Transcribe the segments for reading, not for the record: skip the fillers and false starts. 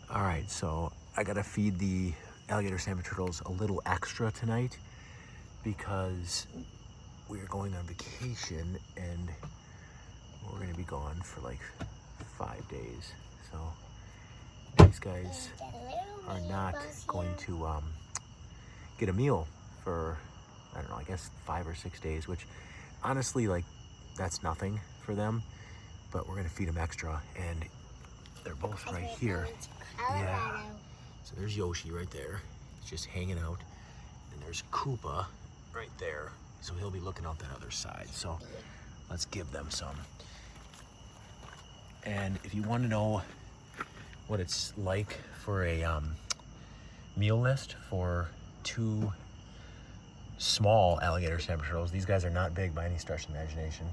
All right, so I gotta feed the alligator salmon turtles a little extra tonight because we're going on vacation and we're gonna be gone for like 5 days. So these guys are not going to get a meal for, I don't know, I guess 5 or 6 days, which honestly, like, that's nothing for them, but we're gonna feed them extra, and they're both right here. Yeah. So there's Yoshi right there. He's just hanging out. And there's Koopa right there. So he'll be looking out that other side. So let's give them some. And if you want to know what it's like for a meal list for 2 small alligator salmon turtles, these guys are not big by any stretch of the imagination.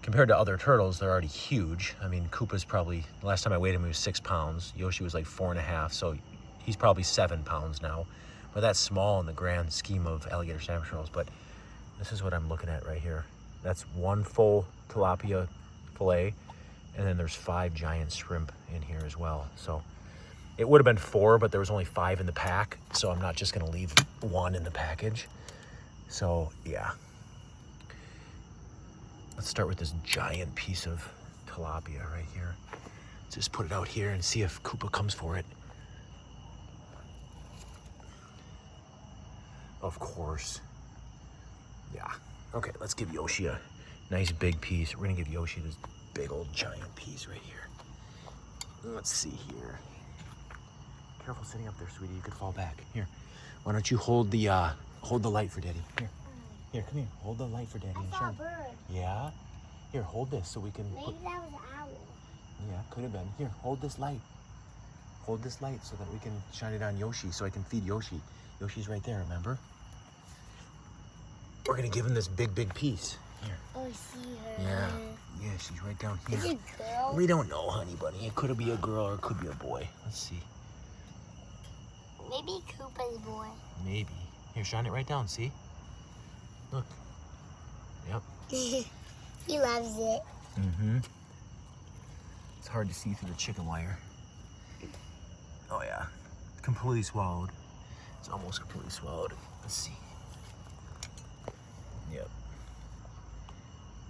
Compared to other turtles, they're already huge. I mean, Koopa's probably, the last time I weighed him, he was 6 pounds. Yoshi was like 4.5, so he's probably 7 pounds now. But that's small in the grand scheme of alligator salmon turtles. But this is what I'm looking at right here. That's 1 full tilapia fillet, and then there's 5 giant shrimp in here as well. So it would have been 4, but there was only 5 in the pack, so I'm not just gonna leave 1 in the package. So yeah. Let's start with this giant piece of tilapia right here. Just put it out here and see if Koopa comes for it. Of course. Yeah. Okay, let's give Yoshi a nice big piece. We're gonna give Yoshi this big old giant piece right here. Let's see here. Careful sitting up there, sweetie. You could fall back. Here. Why don't you hold the light for Daddy? Here. Here, come here. Hold the light for Daddy. I saw a bird. Yeah? Here, hold this so we can... Maybe that was an owl. Yeah, could have been. Here, hold this light. Hold this light so that we can shine it on Yoshi, so I can feed Yoshi. Yoshi's right there, remember? We're gonna give him this big, big piece. Here. Oh, I see her. Yeah. Yeah, she's right down here. Is it a girl? We don't know, honey bunny. It could be a girl or it could be a boy. Let's see. Maybe Koopa's boy. Maybe. Here, shine it right down, see? Look. Yep. He loves it. Mm-hmm. It's hard to see through the chicken wire. Oh yeah, completely swallowed. It's almost completely swallowed. Let's see. Yep.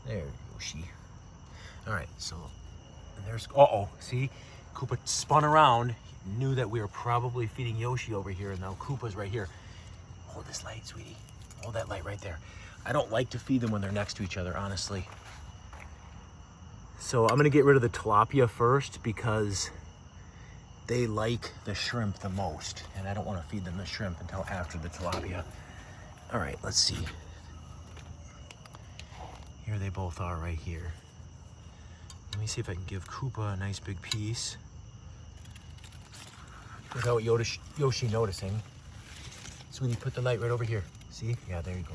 There, Yoshi. All right, so and there's, uh-oh, see? Koopa spun around, knew that we were probably feeding Yoshi over here, and now Koopa's right here. Hold this light, sweetie. Hold that light right there. I don't like to feed them when they're next to each other, honestly. So I'm gonna get rid of the tilapia first because they like the shrimp the most, and I don't wanna feed them the shrimp until after the tilapia. All right, let's see. Here they both are right here. Let me see if I can give Koopa a nice big piece without Yoshi noticing. Sweetie, put the light right over here. See? Yeah, there you go.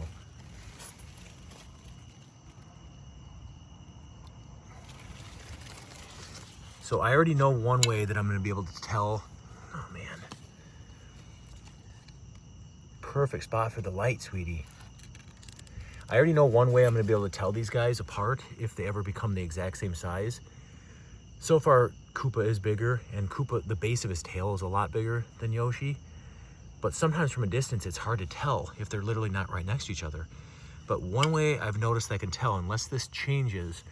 So I already know one way that I'm gonna be able to tell. Oh man. Perfect spot for the light, sweetie. I already know one way I'm gonna be able to tell these guys apart if they ever become the exact same size. So far, Koopa is bigger, and Koopa, the base of his tail is a lot bigger than Yoshi. But sometimes from a distance, it's hard to tell if they're literally not right next to each other. But one way I've noticed I can tell, unless this changes,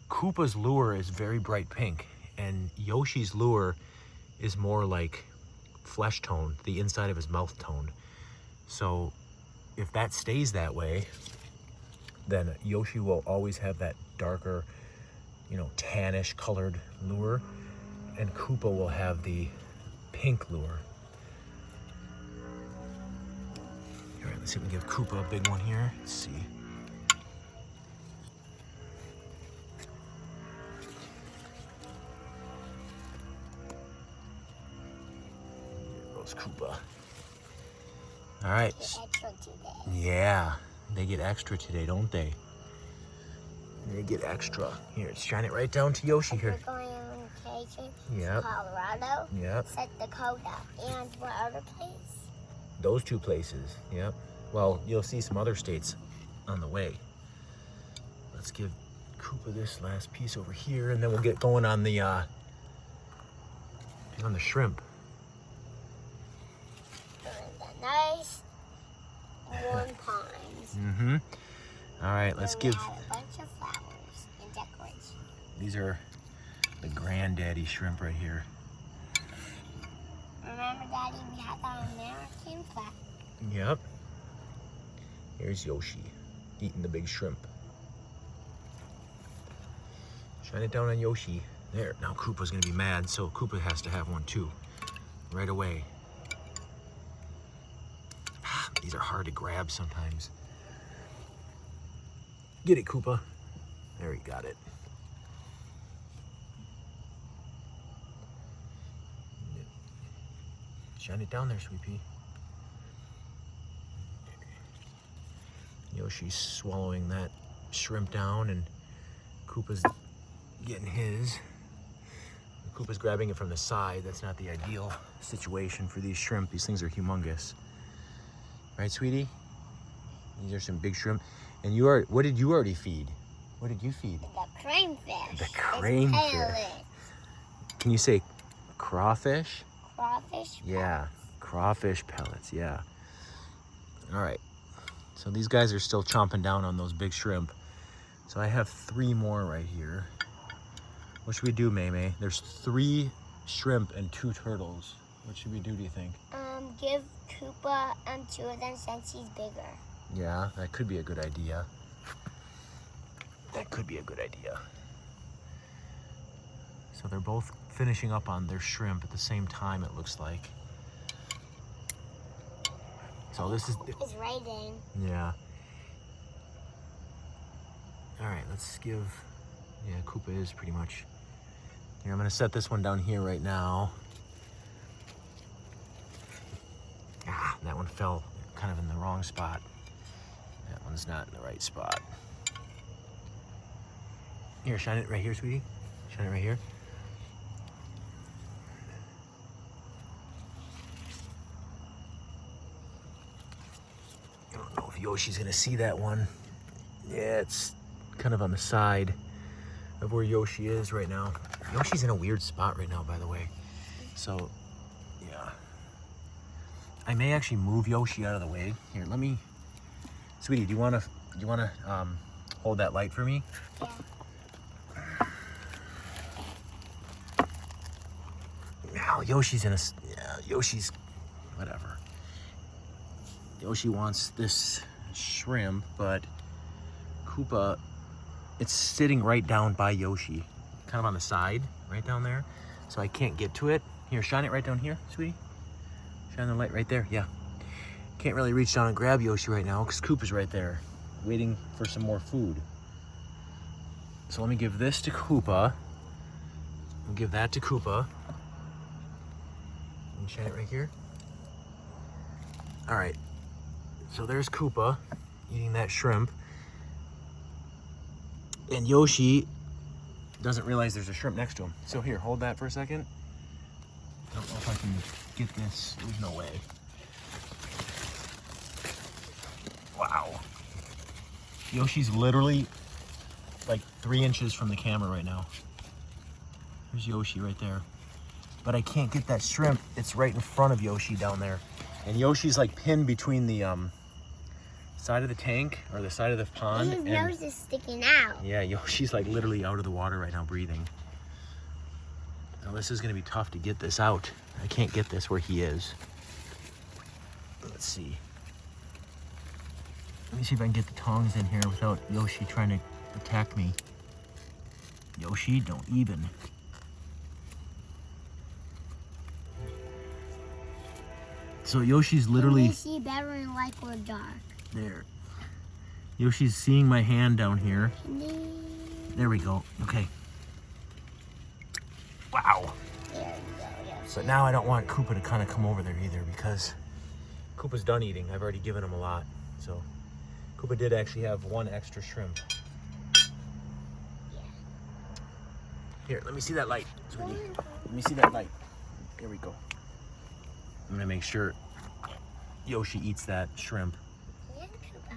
Koopa's lure is very bright pink, and Yoshi's lure is more like flesh toned, the inside of his mouth toned. So if that stays that way, then Yoshi will always have that darker, you know, tannish colored lure, and Koopa will have the pink lure. All right, let's see if we can give Koopa a big one here. Let's see. There goes Koopa. All right. Extra today. Yeah, they get extra today, don't they? They get extra. Here, shine it right down to Yoshi here. We're going on vacation Yep. to Colorado, Yep. South Dakota, and what other place? Those 2 places. Yep. Well, you'll see some other states on the way. Let's give Koopa this last piece over here, and then we'll get going on the on the shrimp. The nice warm ponds. Mm-hmm. All right, let's And give. we have a bunch of flowers and decorations. These are the granddaddy shrimp right here. Remember, Daddy, we had that American flag. Yep. Here's Yoshi eating the big shrimp. Shine it down on Yoshi. There. Now Koopa's gonna be mad, so Koopa has to have one too. Right away. These are hard to grab sometimes. Get it, Koopa. There, he got it. Shine it down there, sweet pea. Yoshi's swallowing that shrimp down, and Koopa's getting his. Koopa's grabbing it from the side. That's not the ideal situation for these shrimp. These things are humongous. Right, sweetie? These are some big shrimp. And you are, what did you already feed? What did you feed? The cranefish. The cranefish. Can you say crawfish? Crawfish. Yeah, crawfish pellets, yeah. All right, so these guys are still chomping down on those big shrimp. So I have 3 more right here. What should we do, May? There's 3 shrimp and 2 turtles. What should we do you think? Give Koopa 2 of them since he's bigger. Yeah, that could be a good idea. That could be a good idea. So they're both finishing up on their shrimp at the same time, it looks like. So this is... It's raining. Yeah. All right, let's give... Yeah, Koopa is pretty much... Here, I'm gonna set this one down here right now. Ah, that one fell kind of in the wrong spot. That one's not in the right spot. Here, shine it right here, sweetie. Shine it right here. I don't know if Yoshi's gonna see that one. Yeah, it's kind of on the side of where Yoshi is right now. Yoshi's in a weird spot right now, by the way. So, yeah. I may actually move Yoshi out of the way. Here, let me... Sweetie, do you wanna hold that light for me? Yeah. Now, Yoshi's in a... Yeah, Yoshi's... Whatever. Yoshi wants this shrimp, but Koopa... It's sitting right down by Yoshi. Kind of on the side, right down there. So I can't get to it. Here, shine it right down here, sweetie. Shine the light right there, yeah. Can't really reach down and grab Yoshi right now because Koopa's right there, waiting for some more food. So let me give this to Koopa. I'll give that to Koopa. And shine it right here. All right, so there's Koopa eating that shrimp. And Yoshi doesn't realize there's a shrimp next to him. So here, hold that for a second. I don't know if I can get this. There's no way. Wow. Yoshi's literally like 3 inches from the camera right now. There's Yoshi right there. But I can't get that shrimp. It's right in front of Yoshi down there. And Yoshi's like pinned between the side of the tank or the side of the pond. His nose is sticking out. Yeah, Yoshi's like literally out of the water right now breathing. Now this is gonna be tough to get this out. I can't get this where he is. Let's see. Let me see if I can get the tongs in here without Yoshi trying to attack me. Yoshi, don't even. So Yoshi's literally... You see better in light or dark. There. Yoshi's seeing my hand down here. There we go. Okay. Wow. There you go, Yoshi. But now I don't want Koopa to kind of come over there either because Koopa's done eating. I've already given him a lot. So Koopa did actually have 1 extra shrimp. Yeah. Here, let me see that light, sweetie. Let me see that light. There we go. I'm gonna make sure Yoshi eats that shrimp. And Koopa.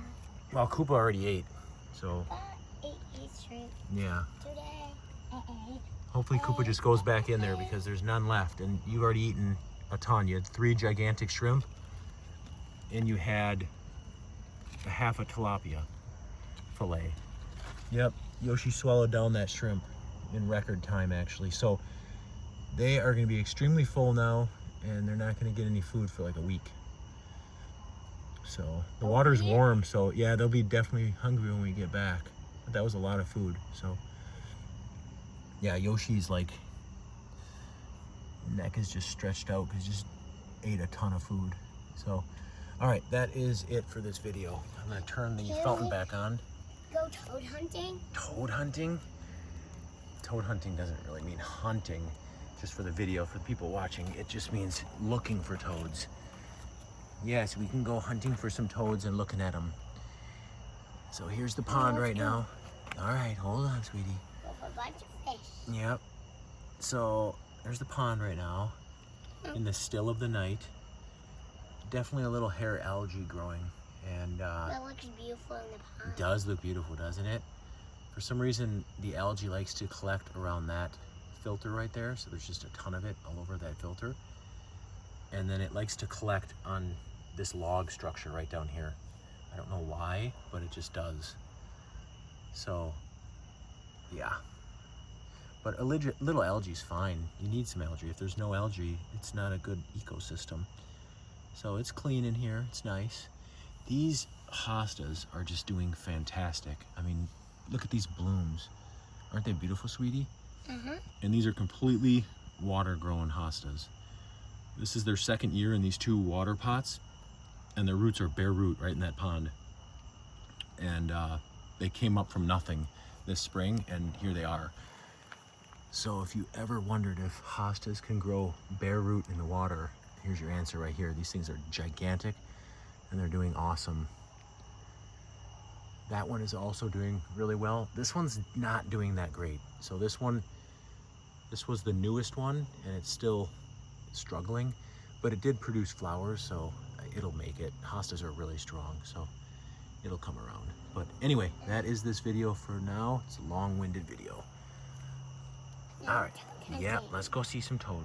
Well, Koopa already ate, so Koopa ate his shrimp yeah. today Hopefully Koopa just goes back in there because there's none left. And you've already eaten a ton. You had 3 gigantic shrimp and you had a half a tilapia fillet. Yep, Yoshi swallowed down that shrimp in record time actually. So they are going to be extremely full now and they're not going to get any food for like a week. So the water's warm, so yeah, they'll be definitely hungry when we get back. But that was a lot of food, so yeah, Yoshi's like neck is just stretched out because he just ate a ton of food. So all right, that is it for this video. I'm gonna turn the fountain back on. Go toad hunting? Toad hunting? Toad hunting doesn't really mean hunting. Just for the video, for the people watching, it just means looking for toads. Yes, we can go hunting for some toads and looking at them. So here's the pond right now. All right, hold on, sweetie. Go for a bunch of fish. Yep. So there's the pond right now in the still of the night. Definitely a little hair algae growing. And That looks beautiful in the pond. it does look beautiful, doesn't it? For some reason, the algae likes to collect around that filter right there. So there's just a ton of it all over that filter. And then it likes to collect on this log structure right down here. I don't know why, but it just does. So, yeah. But a little algae is fine. You need some algae. If there's no algae, it's not a good ecosystem. So it's clean in here. It's nice. These hostas are just doing fantastic. I mean, look at these blooms. Aren't they beautiful, sweetie? And these are completely water-grown hostas. This is their second year in these 2 water pots, and their roots are bare root right in that pond. And they came up from nothing this spring, and here they are. So if you ever wondered if hostas can grow bare root in the water, here's your answer right here. These things are gigantic, and they're doing awesome. That one is also doing really well. This one's not doing that great. So this was the newest one, and it's still struggling, but it did produce flowers, so it'll make it. Hostas are really strong, so it'll come around. But anyway, that is this video for now. It's a long-winded video. All right, yeah, let's go see some toads.